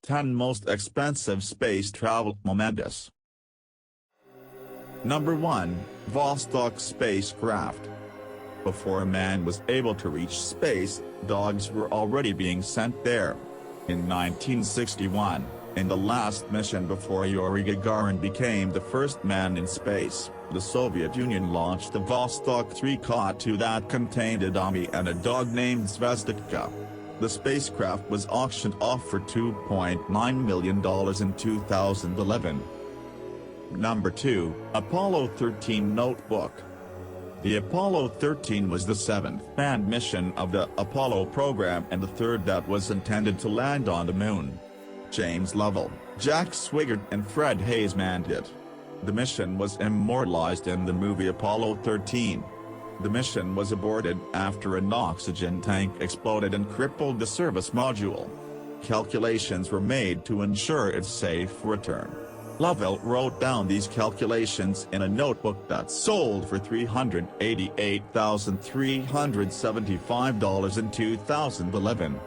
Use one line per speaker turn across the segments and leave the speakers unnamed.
10 Most Expensive Space Travel Moments. Number 1, Vostok Spacecraft. Before man was able to reach space, dogs were already being sent there. In 1961, in the last mission before Yuri Gagarin became the first man in space, the Soviet Union launched the Vostok 3 Ka-2 that contained a dummy and a dog named Zvezdica. The spacecraft was auctioned off for $2.9 million in 2011. Number 2, Apollo 13 Notebook. The Apollo 13 was the 7th manned mission of the Apollo program and the third that was intended to land on the moon. James Lovell, Jack Swigert and Fred Haise manned it. The mission was immortalized in the movie Apollo 13. The mission was aborted after an oxygen tank exploded and crippled the service module. Calculations were made to ensure its safe return. Lovell wrote down these calculations in a notebook that sold for $388,375 in 2011.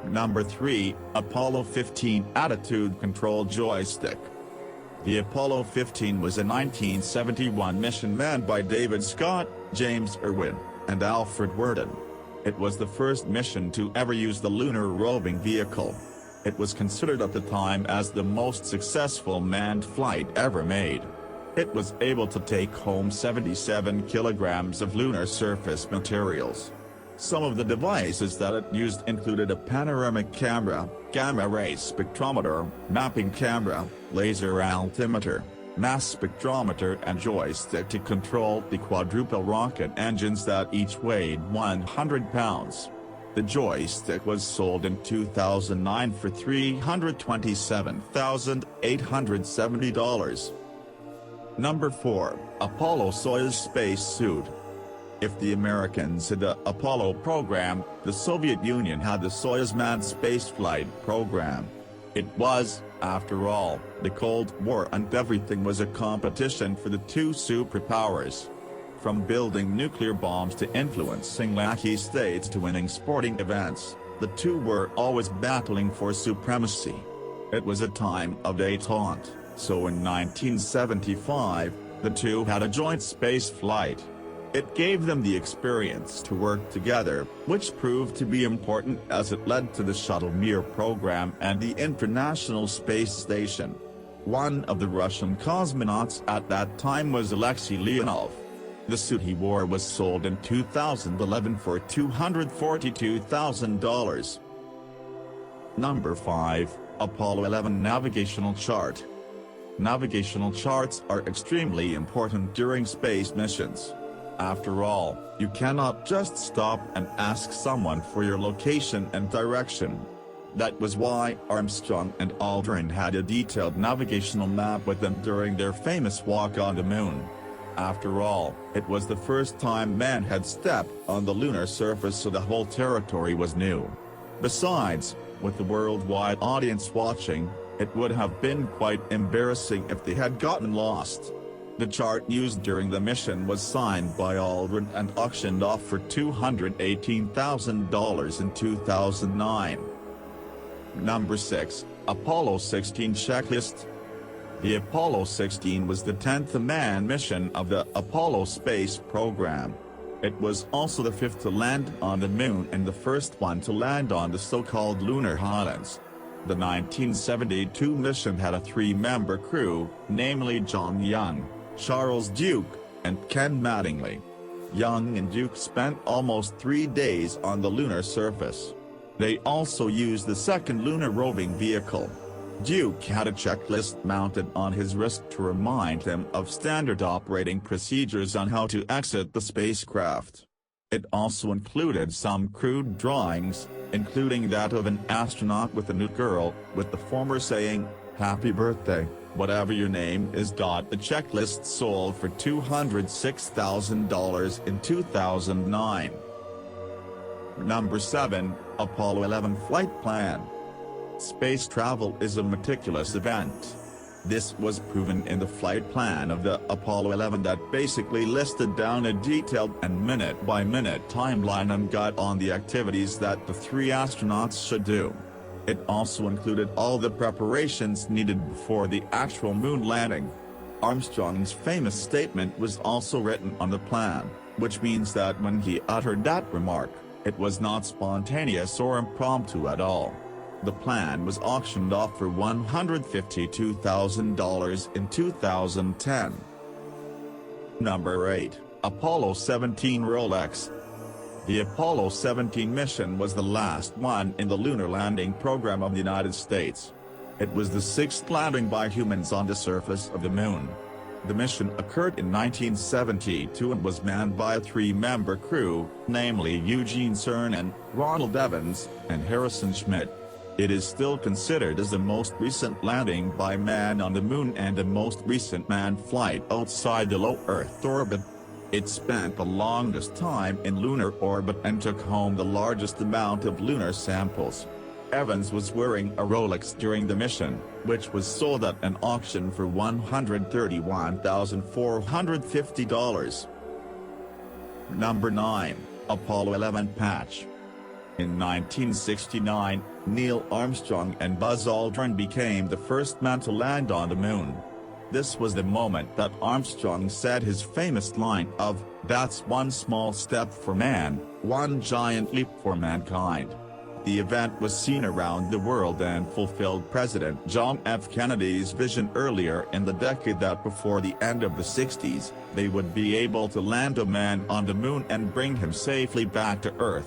Number 3, Apollo 15 Attitude Control Joystick. The Apollo 15 was a 1971 mission manned by David Scott, James Irwin, and Alfred Worden. It was the first mission to ever use the lunar roving vehicle. It was considered at the time as the most successful manned flight ever made. It was able to take home 77 kilograms of lunar surface materials. Some of the devices that it used included a panoramic camera, gamma-ray spectrometer, mapping camera, laser altimeter, mass spectrometer and joystick to control the quadruple rocket engines that each weighed 100 pounds. The joystick was sold in 2009 for $327,870. Number 4, Apollo-Soyuz spacesuit. If the Americans had the Apollo program, the Soviet Union had the Soyuz manned spaceflight program. It was, after all, the Cold War and everything was a competition for the two superpowers. From building nuclear bombs to influencing lucky states to winning sporting events, the two were always battling for supremacy. It was a time of détente, so in 1975, the two had a joint space flight. It gave them the experience to work together, which proved to be important as it led to the Shuttle Mir program and the International Space Station. One of the Russian cosmonauts at that time was Alexei Leonov. The suit he wore was sold in 2011 for $242,000. Number 5, Apollo 11 Navigational Chart. Navigational charts are extremely important during space missions. After all, you cannot just stop and ask someone for your location and direction. That was why Armstrong and Aldrin had a detailed navigational map with them during their famous walk on the moon. After all, it was the first time man had stepped on the lunar surface, so the whole territory was new. Besides, with the worldwide audience watching, it would have been quite embarrassing if they had gotten lost. The chart used during the mission was signed by Aldrin and auctioned off for $218,000 in 2009. Number 6, Apollo 16 Checklist. The Apollo 16 was the 10th manned mission of the Apollo space program. It was also the 5th to land on the moon and the first one to land on the so-called lunar highlands. The 1972 mission had a 3-member crew, namely John Young, Charles Duke, and Ken Mattingly. Young and Duke spent almost 3 days on the lunar surface. They also used the second lunar roving vehicle. Duke had a checklist mounted on his wrist to remind him of standard operating procedures on how to exit the spacecraft. It also included some crude drawings, including that of an astronaut with a nude girl, with the former saying, "Happy birthday, whatever your name is." The checklist sold for $206,000 in 2009. Number 7, Apollo 11 Flight Plan. Space travel is a meticulous event. This was proven in the flight plan of the Apollo 11 that basically listed down a detailed and minute-by-minute timeline and got on the activities that the 3 astronauts should do. It also included all the preparations needed before the actual moon landing. Armstrong's famous statement was also written on the plan, which means that when he uttered that remark, it was not spontaneous or impromptu at all. The plan was auctioned off for $152,000 in 2010. Number 8, Apollo 17 Rolex. The Apollo 17 mission was the last one in the lunar landing program of the United States. It was the sixth landing by humans on the surface of the moon. The mission occurred in 1972 and was manned by a three-member crew, namely Eugene Cernan, Ronald Evans, and Harrison Schmitt. It is still considered as the most recent landing by man on the moon and the most recent manned flight outside the low Earth orbit. It spent the longest time in lunar orbit and took home the largest amount of lunar samples. Evans was wearing a Rolex during the mission, which was sold at an auction for $131,450. Number 9, Apollo 11 Patch. In 1969, Neil Armstrong and Buzz Aldrin became the first men to land on the moon. This was the moment that Armstrong said his famous line of, "That's one small step for man, one giant leap for mankind." The event was seen around the world and fulfilled President John F. Kennedy's vision earlier in the decade that before the end of the 60s, they would be able to land a man on the moon and bring him safely back to Earth.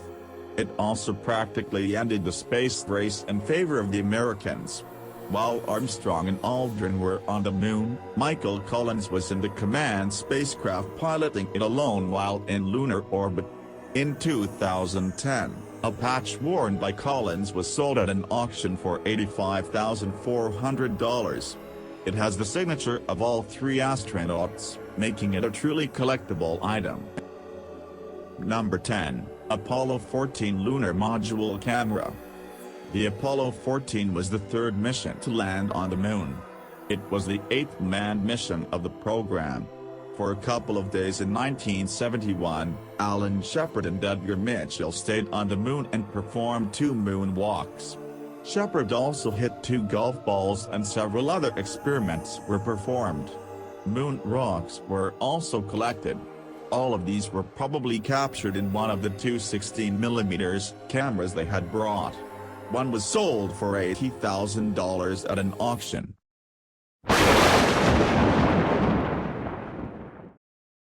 It also practically ended the space race in favor of the Americans. While Armstrong and Aldrin were on the moon, Michael Collins was in the command spacecraft piloting it alone while in lunar orbit. In 2010, a patch worn by Collins was sold at an auction for $85,400. It has the signature of all three astronauts, making it a truly collectible item. Number 10, Apollo 14 Lunar Module Camera. The Apollo 14 was the third mission to land on the moon. It was the eighth manned mission of the program. For a couple of days in 1971, Alan Shepard and Edgar Mitchell stayed on the moon and performed 2 moonwalks. Shepard also hit 2 golf balls and several other experiments were performed. Moon rocks were also collected. All of these were probably captured in one of the 2 16mm cameras they had brought. One was sold for $80,000 at an auction.